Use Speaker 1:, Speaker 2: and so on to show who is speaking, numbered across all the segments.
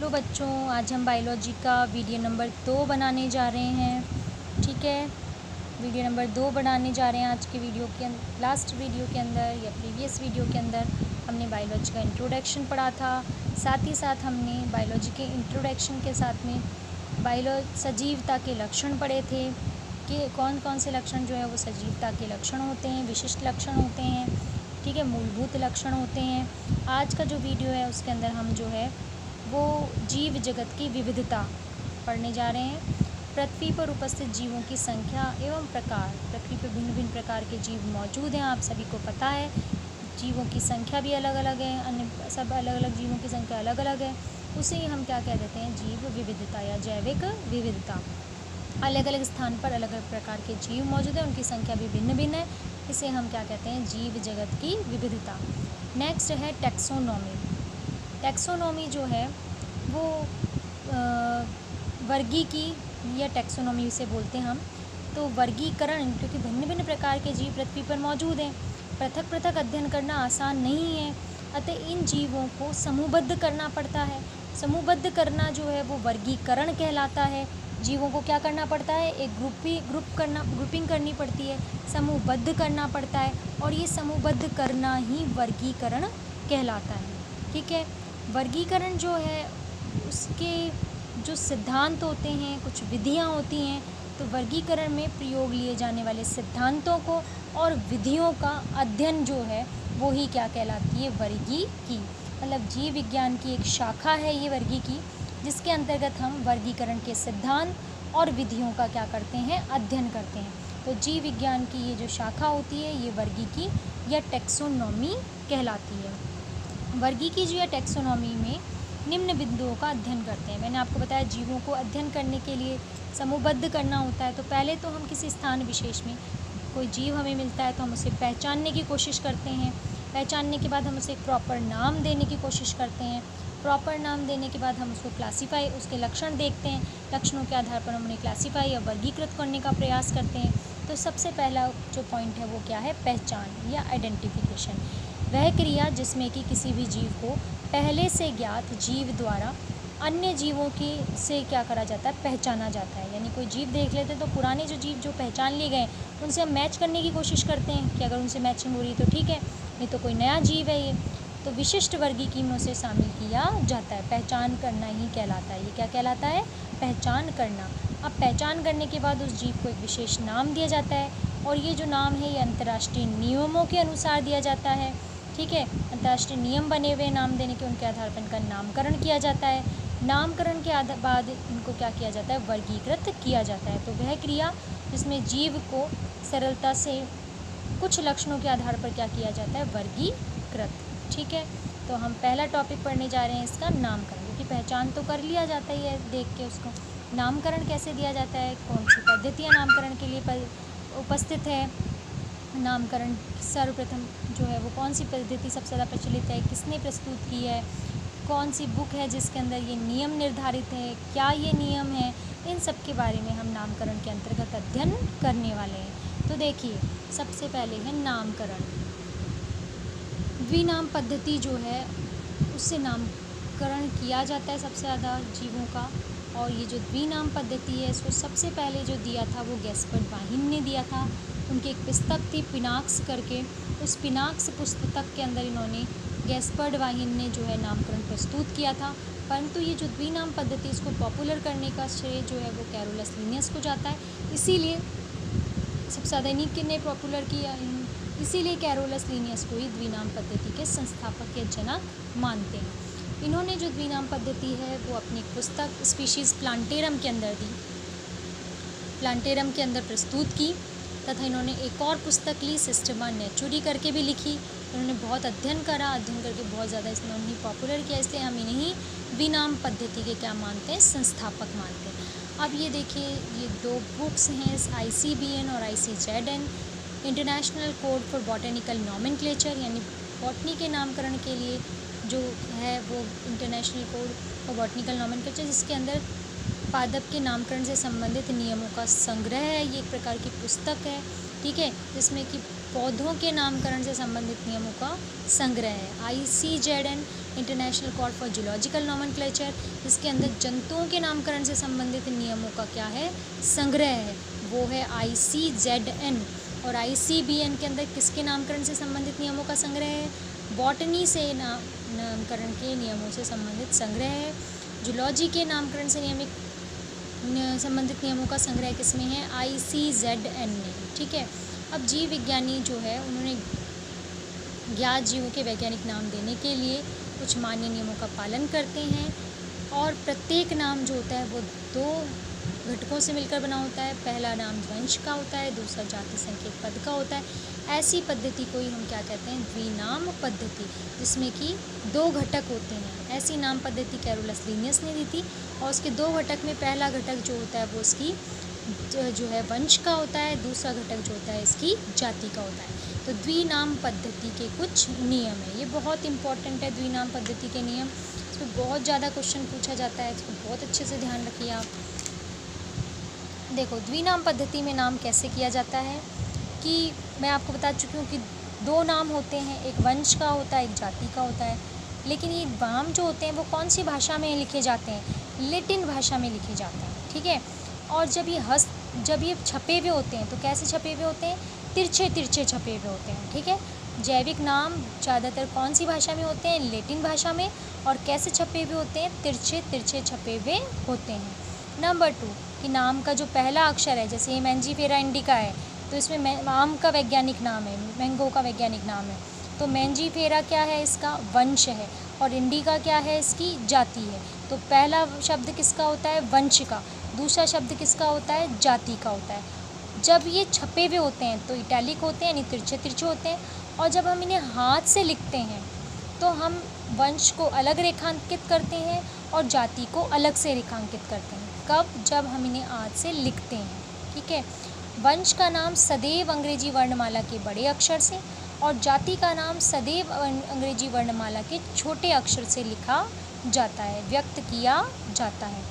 Speaker 1: Hello बच्चों, आज हम बायोलॉजी का वीडियो नंबर 2 बनाने जा रहे हैं। ठीक है, वीडियो नंबर 2 बनाने जा रहे हैं। आज के वीडियो के लास्ट वीडियो के अंदर या प्रीवियस वीडियो के अंदर हमने बायोलॉजी का इंट्रोडक्शन पढ़ा था। साथ ही साथ हमने बायोलॉजी के इंट्रोडक्शन के साथ में सजीवता के लक्षण पढ़े थे कि कौन कौन से लक्षण जो है वो सजीवता के लक्षण होते हैं, विशिष्ट लक्षण होते हैं। ठीक है, मूलभूत लक्षण होते हैं। आज का जो वीडियो है उसके अंदर हम जो है वो जीव जगत की विविधता पढ़ने जा रहे हैं। पृथ्वी पर उपस्थित जीवों की संख्या एवं प्रकार। पृथ्वी पर भिन्न भिन्न प्रकार के जीव मौजूद हैं, आप सभी को पता है। जीवों की संख्या भी अलग अलग है, अन्य सब अलग अलग जीवों की संख्या अलग अलग है। उसे ही हम क्या कह देते हैं, जीव विविधता या जैविक विविधता। अलग अलग स्थान पर अलग अलग प्रकार के जीव मौजूद हैं, उनकी संख्या भी भिन्न भिन्न है। इसे हम क्या कहते हैं, जीव जगत की विविधता। नेक्स्ट है टैक्सोनॉमी। टैक्सोनॉमी जो है वो वर्गीकी या टैक्सोनॉमी से बोलते हैं हम। तो वर्गीकरण, क्योंकि भिन्न भिन्न प्रकार के जीव पृथ्वी पर मौजूद हैं, पृथक पृथक अध्ययन करना आसान नहीं है, अतः इन जीवों को समूहबद्ध करना पड़ता है। समूहबद्ध करना जो है वो वर्गीकरण कहलाता है। जीवों को क्या करना पड़ता है, एक ग्रुपिंग करनी पड़ती है, समूहबद्ध करना पड़ता है, और ये समूहबद्ध करना ही वर्गीकरण कहलाता है। ठीक है, वर्गीकरण जो है उसके जो सिद्धांत होते हैं, कुछ विधियां होती हैं। तो वर्गीकरण में प्रयोग लिए जाने वाले सिद्धांतों को और विधियों का अध्ययन जो है वो ही क्या कहलाती है, वर्गीकी। मतलब जीव विज्ञान की एक शाखा है ये वर्गीकी, जिसके अंतर्गत हम वर्गीकरण के सिद्धांत और विधियों का क्या करते हैं, अध्ययन करते हैं। तो जीव विज्ञान की ये जो शाखा होती है ये वर्गीकी या टैक्सोनॉमी कहलाती है। वर्गीकी जो या टैक्सोनॉमी में निम्न बिंदुओं का अध्ययन करते हैं। मैंने आपको बताया जीवों को अध्ययन करने के लिए समूहबद्ध करना होता है। तो पहले तो हम किसी स्थान विशेष में कोई जीव हमें मिलता है तो हम उसे पहचानने की कोशिश करते हैं। पहचानने के बाद हम उसे एक प्रॉपर नाम देने की कोशिश करते हैं। प्रॉपर नाम देने के बाद हम उसको क्लासीफाई, उसके लक्षण देखते हैं। लक्षणों के आधार पर हम उन्हें क्लासीफाई या वर्गीकृत करने का प्रयास करते हैं। तो सबसे पहला जो पॉइंट है वो क्या है, पहचान या आइडेंटिफिकेशन। वह क्रिया जिसमें कि किसी भी जीव को पहले से ज्ञात जीव द्वारा अन्य जीवों की से क्या करा जाता है, पहचाना जाता है। यानी कोई जीव देख लेते हैं तो पुराने जो जीव जो पहचान लिए गए उनसे हम मैच करने की कोशिश करते हैं कि अगर उनसे मैचिंग हो रही तो ठीक है, नहीं तो कोई नया जीव है ये। तो विशिष्ट वर्गीकी में उसे शामिल किया जाता है। पहचान करना ही कहलाता है। ये क्या कहलाता है, पहचान करना। अब पहचान करने के बाद उस जीव को एक विशेष नाम दिया जाता है, और ये जो नाम है ये अंतर्राष्ट्रीय नियमों के अनुसार दिया जाता है। ठीक है, अंतर्राष्ट्रीय नियम बने हुए नाम देने के, उनके आधार पर इनका नामकरण किया जाता है। नामकरण के बाद इनको क्या किया जाता है, वर्गीकृत किया जाता है। तो वह क्रिया जिसमें जीव को सरलता से कुछ लक्षणों के आधार पर क्या किया जाता है, वर्गीकृत। ठीक है, तो हम पहला टॉपिक पढ़ने जा रहे हैं इसका नामकरण, क्योंकि पहचान तो कर लिया जाता ही है देख के उसको। नामकरण कैसे दिया जाता है, कौन सी पद्धतियाँ नामकरण के लिए उपस्थित है। नामकरण सर्वप्रथम जो है वो कौन सी पद्धति सबसे ज़्यादा प्रचलित है, किसने प्रस्तुत की है, कौन सी बुक है जिसके अंदर ये नियम निर्धारित है, क्या ये नियम है, इन सब के बारे में हम नामकरण के अंतर्गत अध्ययन करने वाले हैं। तो देखिए, सबसे पहले है नामकरण। द्विनाम पद्धति जो है उससे नामकरण किया जाता है सबसे ज़्यादा जीवों का। और ये जो द्विनाम पद्धति है इसको सबसे पहले जो दिया था वो गैस्पर्ड वाहिन ने दिया था। उनकी एक पुस्तक थी पिनाक्स करके, उस पिनाक्स पुस्तक के अंदर इन्होंने गैस्पर्ड वाहिन ने जो है नामकरण प्रस्तुत किया था। परंतु ये जो द्विनाम पद्धति इसको पॉपुलर करने का श्रेय जो है वो कैरोलस लिनियस को जाता है। इसीलिए सबसे ज़्यादा इन्हीं ने पॉपुलर किया, इसीलिए कैरोलस लिनियस को ही द्विनाम पद्धति के संस्थापक या जनक मानते हैं। इन्होंने जो द्विनाम पद्धति है वो अपनी पुस्तक स्पीशीज़ प्लांटेरम के अंदर दी, प्लांटेरम के अंदर प्रस्तुत की। तथा इन्होंने एक और पुस्तक ली, सिस्टमा नेचुरी करके भी लिखी। इन्होंने बहुत अध्ययन करा, अध्ययन करके बहुत ज़्यादा इन्होंने पॉपुलर किया, इसलिए हम इन्हीं द्विनाम पद्धति के क्या मानते हैं, संस्थापक मानते हैं। अब ये देखिए, ये दो बुक्स हैं, ICBN और ICZN, international code for botanical nomenclature, यानी बॉटनी के नामकरण के लिए जो है वो international code for botanical nomenclature, जिसके अंदर पादप के नामकरण से संबंधित नियमों का संग्रह है। ये एक प्रकार की पुस्तक है, ठीक है, जिसमें कि पौधों के नामकरण से संबंधित नियमों का संग्रह है। ICZN international code for zoological nomenclature, जिसके अंदर जंतुओं के नामकरण से संबंधित नियमों का क्या है, संग्रह है, वो है ICZN। और ICBN के अंदर किसके नामकरण से संबंधित नियमों का संग्रह है, बॉटनी से नामकरण के नियमों से संबंधित संग्रह है। जूलॉजी के नामकरण से संबंधित नियमों का संग्रह किसमें है, ICZN में। ठीक है, अब जीव विज्ञानी जो है उन्होंने ज्ञात जीवों के वैज्ञानिक नाम देने के लिए कुछ मान्य नियमों का पालन करते हैं, और प्रत्येक नाम जो होता है वो दो घटकों से मिलकर बना होता है। पहला नाम वंश का होता है, दूसरा जाति संकेत पद का होता है। ऐसी पद्धति को ही हम क्या कहते हैं, द्विनाम पद्धति, जिसमें कि दो घटक होते हैं। ऐसी नाम पद्धति कैरोलस लिनियस ने दी थी, और उसके दो घटक में पहला घटक जो होता है वो इसकी जो है वंश का होता है, दूसरा घटक जो होता है इसकी जाति का होता है। तो द्विनाम पद्धति के कुछ नियम है, ये बहुत इंपॉर्टेंट है। द्विनाम पद्धति के नियम, इसमें बहुत ज़्यादा क्वेश्चन पूछा जाता है, इसको बहुत अच्छे से ध्यान रखिए आप। देखो, द्विनाम पद्धति में नाम कैसे किया जाता है कि मैं आपको बता चुकी हूँ कि दो नाम होते हैं, एक वंश का होता है, एक जाति का होता है। लेकिन ये नाम जो होते हैं वो कौन सी भाषा में लिखे जाते हैं, लैटिन भाषा में लिखे जाते हैं। ठीक है, और जब ये छपे हुए होते हैं तो कैसे छपे हुए होते हैं, तिरछे तिरछे छपे हुए होते हैं। ठीक है, जैविक नाम ज़्यादातर कौन सी भाषा में होते हैं, लैटिन भाषा में, और कैसे छपे हुए होते हैं, तिरछे तिरछे छपे हुए होते हैं। नंबर 2 कि नाम का जो पहला अक्षर है, जैसे ये मैंजीफेरा इंडिका है तो इसमें आम का वैज्ञानिक नाम है, मैंगो का वैज्ञानिक नाम है, तो मैंजीफेरा क्या है, इसका वंश है, और इंडिका क्या है, इसकी जाति है। तो पहला शब्द किसका होता है, वंश का, दूसरा शब्द किसका होता है, जाति का होता है। जब ये छपे हुए होते हैं तो इटैलिक होते हैं, यानी तिरछे तिरछे होते हैं, और जब हम इन्हें हाथ से लिखते हैं तो हम वंश को अलग रेखांकित करते हैं और जाति को अलग से रेखांकित करते हैं। कब, जब हम इन्हें हाथ से लिखते हैं। ठीक है, वंश का नाम सदैव अंग्रेजी वर्णमाला के बड़े अक्षर से, और जाति का नाम सदैव अंग्रेजी वर्णमाला के छोटे अक्षर से लिखा जाता है, व्यक्त किया जाता है।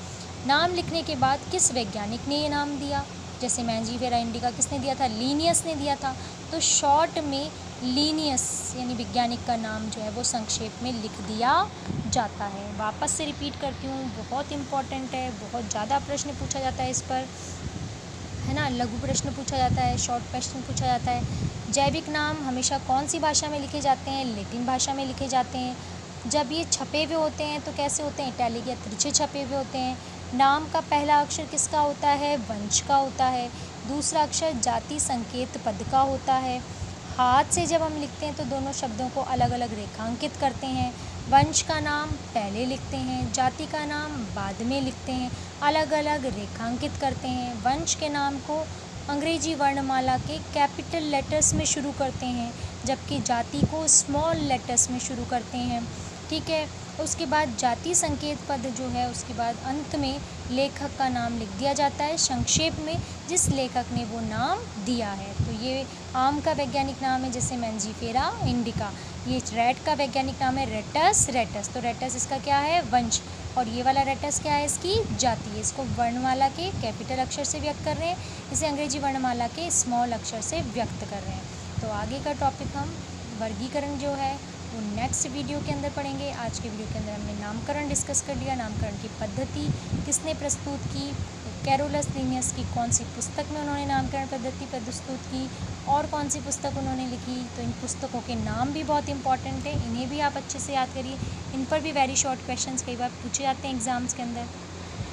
Speaker 1: नाम लिखने के बाद किस वैज्ञानिक ने ये नाम दिया, जैसे मैंजीफेरा इंडिका किसने दिया था, लिनियस ने दिया था। तो शॉर्ट में लिनियस यानी वैज्ञानिक का नाम जो है वो संक्षेप में लिख दिया जाता है। वापस से रिपीट करती हूँ, बहुत इंपॉर्टेंट है, बहुत ज़्यादा प्रश्न पूछा जाता है इस पर, है ना, लघु प्रश्न पूछा जाता है, शॉर्ट प्रश्न पूछा जाता है। जैविक नाम हमेशा कौन सी भाषा में लिखे जाते हैं, लैटिन भाषा में लिखे जाते हैं। जब ये छपे हुए होते हैं तो कैसे होते हैं, इटैलिक या तिरछे छपे हुए होते हैं। नाम का पहला अक्षर किसका होता है, वंश का होता है, दूसरा अक्षर जाति संकेत पद का होता है। हाथ से जब हम लिखते हैं तो दोनों शब्दों को अलग अलग रेखांकित करते हैं। वंश का नाम पहले लिखते हैं, जाति का नाम बाद में लिखते हैं, अलग अलग रेखांकित करते हैं। वंश के नाम को अंग्रेजी वर्णमाला के कैपिटल लेटर्स में शुरू करते हैं, जबकि जाति को स्मॉल लेटर्स में शुरू करते हैं। ठीक है, उसके बाद जाति संकेत पद जो है उसके बाद अंत में लेखक का नाम लिख दिया जाता है संक्षेप में, जिस लेखक ने वो नाम दिया है। तो ये आम का वैज्ञानिक नाम है, जैसे मैंजीफेरा इंडिका। ये रैट का वैज्ञानिक नाम है रेटस। तो रेटस इसका क्या है, वंश, और ये वाला रेटस क्या है, इसकी जाति है। इसको वर्णमाला के कैपिटल अक्षर से व्यक्त कर रहे हैं, इसे अंग्रेजी वर्णमाला के स्मॉल अक्षर से व्यक्त कर रहे हैं। तो आगे का टॉपिक हम वर्गीकरण जो है वो नेक्स्ट वीडियो के अंदर पढ़ेंगे। आज के वीडियो के अंदर हमने नामकरण डिस्कस कर लिया, नामकरण की पद्धति किसने प्रस्तुत की, कैरोलस लिनियस की कौन सी पुस्तक में उन्होंने नामकरण पद्धति प्रस्तुत की, और कौन सी पुस्तक उन्होंने लिखी। तो इन पुस्तकों के नाम भी बहुत इंपॉर्टेंट है, इन्हें भी आप अच्छे से याद करिए। इन पर भी वेरी शॉर्ट क्वेश्चंस कई बार पूछे जाते हैं एग्जाम्स के अंदर।